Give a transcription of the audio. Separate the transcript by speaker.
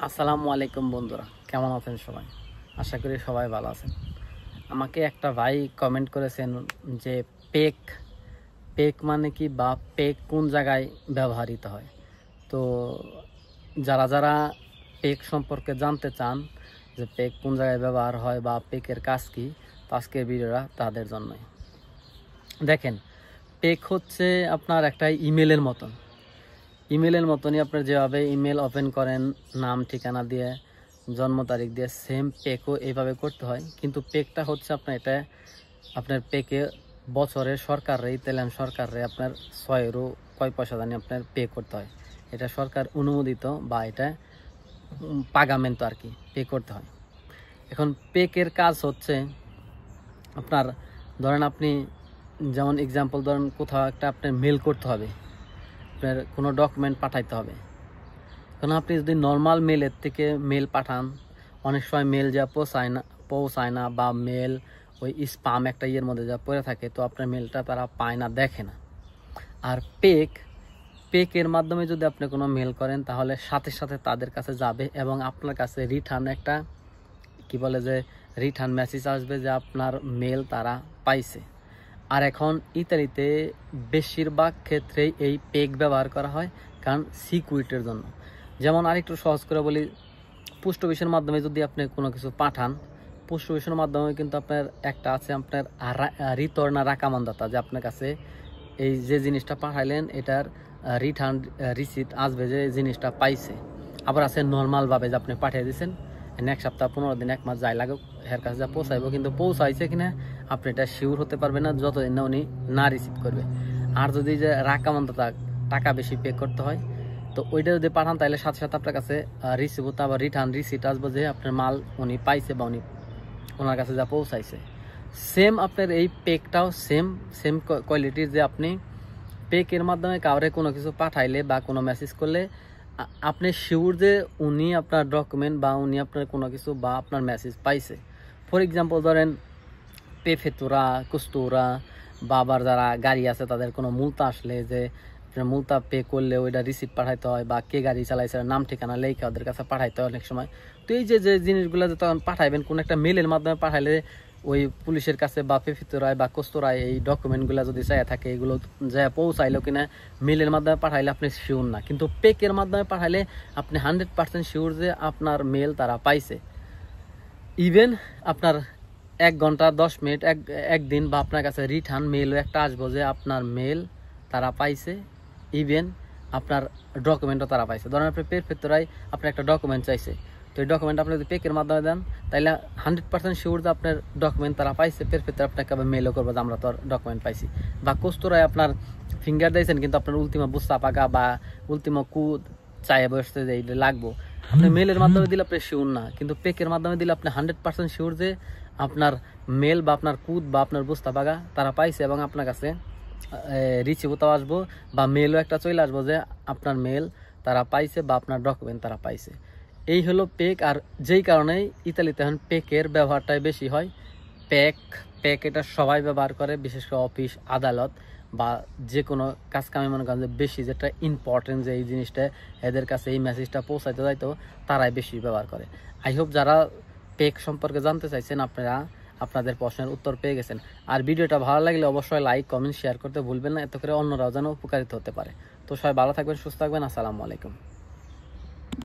Speaker 1: আসসালামু আলাইকুম বন্ধুরা, কেমন আছেন সবাই? আশা করি সবাই ভালো আছেন। আমাকে একটা ভাই কমেন্ট করেছেন যে পেক পেক মানে কি, বা পেক কোন জায়গায় ব্যবহৃত হয়। তো যারা যারা পেক সম্পর্কে জানতে চান যে পেক কোন জায়গায় ব্যবহার হয় বা পেকের কাজ কি, তো আজকের ভিডিওটা তাদের জন্যই। দেখেন, পেক হচ্ছে আপনার একটা ইমেলের মতনই আপনার যেভাবে ইমেল ওপেন করেন নাম ঠিকানা দিয়ে জন্ম তারিখ দিয়ে, সেম পেকও এইভাবে করতে হয়। কিন্তু পেকটা হচ্ছে আপনার পেকে বছরে সরকারে, তেলেন সরকারে আপনার 6 ইউরো কয় পয়সা জানি আপনার পে করতে হয়। এটা সরকার অনুমোদিত বা এটা পাগামেন্ট আর কি, পে করতে হয়। এখন পেকের কাজ হচ্ছে আপনার, ধরেন আপনি যেমন এক্সাম্পল ধরেন কোথাও একটা আপনার মেল করতে হবে, আপনার কোনো ডকুমেন্ট পাঠাইতে হবে। কারণ আপনি যদি নর্মাল মেলের থেকে মেল পাঠান, অনেক সময় মেল যা পৌঁছায় না বা মেল ওই স্পাম একটা ইয়ের মধ্যে যা পড়ে থাকে, তো আপনার মেলটা তারা পায় না, দেখে না। আর পেকের মাধ্যমে যদি আপনি কোনো মেল করেন, তাহলে সাথে সাথে তাদের কাছে যাবে এবং আপনার কাছে রিটার্ন একটা রিটার্ন মেসেজ আসবে যে আপনার মেল তারা পাইছে। আর এখন ইতালিতে বেশিরভাগ ক্ষেত্রেই এই পেক ব্যবহার করা হয়, কারণ সিকিউরিটির জন্য। যেমন আরেকটু সহজ করে বলি, পোস্ট অফিসের মাধ্যমে যদি আপনি কোনো কিছু পাঠান, পোস্ট অফিসের মাধ্যমে কিন্তু আপনার একটা আছে আপনার রিতর্না রাকামান্দাতা, যে আপনার কাছে এই যে জিনিসটা পাঠাইলেন এটার রিটার্ন রিসিপ্ট আসবে যে জিনিসটা পাইছে। আবার আছে নর্মালভাবে যে আপনি পাঠিয়ে দিয়েছেন, এক সপ্তাহ 15 দিন 1 মাস যাই লাগুক এর কাছে যা পৌঁছাইব, কিন্তু পৌঁছাইছে কিনা আপনি এটা শিওর হতে পারবেন না যতদিন না উনি না রিসিভ করবে। আর যদি যে রাকামান্দাতা টাকা বেশি পে করতে হয়, তো ওইটা যদি পাঠান তাহলে সাথে সাথে আপনার কাছে রিসিভ হতে, আবার রিটার্ন রিসিপ্ট আসবে যে আপনার মাল উনি পাইছে বা ওনার কাছে যা পৌঁছাইছে। সেম আপনার এই পেকটাও সেম কোয়ালিটির, যে আপনি পেকের মাধ্যমে কাউরে কোনো কিছু পাঠাইলে বা কোনো মেসেজ করলে আপনি শিওর যে উনি আপনার ডকুমেন্ট বা উনি আপনার কোনো কিছু বা আপনার মেসেজ পাইছে। ফর এক্সাম্পল ধরেন পেফেতুরা, কুস্তুরা বা আবার যারা গাড়ি আছে তাদের কোনো মুলতা আসলে, যে মুলতা পে করলে ওইটা রিসিপ্ট পাঠাইতে হয়, বা কে গাড়ি চালাইছে নাম ঠিকানা লেখা ওদের কাছে পাঠাইতে হয় অনেক সময়। তো এই যে জিনিসগুলো যে তখন পাঠাইবেন কোনো একটা মেলের মাধ্যমে পাঠাইলে, ওই পুলিশের কাছে বা পেফিতরায় বা কস্তরায় এই ডকুমেন্টগুলো যদি চাই থাকে, এগুলো যা পৌঁছাইলো কিনা মেলের মাধ্যমে পাঠাইলে আপনি শিওর না। কিন্তু পেকের মাধ্যমে পাঠাইলে আপনি 100% শিওর যে আপনার মেল তারা পাইছে। ইভেন আপনার 1 ঘন্টা 10 মিনিট একদিন বা আপনার কাছে রিটার্ন মেলও একটা আসবো যে আপনার মেল তারা পাইছে, ইভেন আপনার ডকুমেন্টও তারা পাইছে। ধরেন আপনি পের ভেতরাই আপনার একটা ডকুমেন্ট চাইছে, তো এই ডকুমেন্ট আপনি যদি পেকের মাধ্যমে দেন, তাহলে 100% শিওর যে আপনার ডকুমেন্ট তারা পাইছে। পের ভেতরে আপনাকে আবার মেলও করবো যে আমরা তোর ডকুমেন্ট পাইছি। বা কস্তরায় আপনার ফিঙ্গার দিয়েছেন, কিন্তু আপনার উল্টিমা বুস্তা পাকা বা উল্টিমা কুদ চায়ে বসতে যে লাগবো, আপনি মেলের মাধ্যমে দিলে আপনি শিওর না, কিন্তু পেকের মাধ্যমে দিলে আপনি 100% শিওর যে আপনার মেল বা আপনার কুদ বা আপনার বুস্তা পাকা তারা পাইছে, এবং আপনার কাছে রিসিভও আসবো বা মেলও একটা চলে আসবো যে আপনার মেল তারা পাইছে বা আপনার ডকুমেন্ট তারা পাইছে। এই হলো পেক। আর যেই কারণে ইতালিতে এখন পেকের ব্যবহারটাই বেশি হয়। পেক এটা সবাই ব্যবহার করে, বিশেষ করে অফিস আদালত বা যে কোনো কাজ কামে মনে করেন যে বেশি যেটা ইম্পর্টেন্ট, যে এই জিনিসটা এদের কাছে এই মেসেজটা পৌঁছাইতে যাইতো, তারাই বেশি ব্যবহার করে। আই হোপ যারা পেক সম্পর্কে জানতে চাইছেন আপনারা আপনাদের প্রশ্নের উত্তর পেয়ে গেছেন। আর ভিডিওটা ভালো লাগলে অবশ্যই লাইক কমেন্ট শেয়ার করতে ভুলবেন না, এত করে অন্যরাও যেন উপকারিত হতে পারে। তো সবাই ভালো থাকবেন, সুস্থ থাকবেন। আসসালামু আলাইকুম।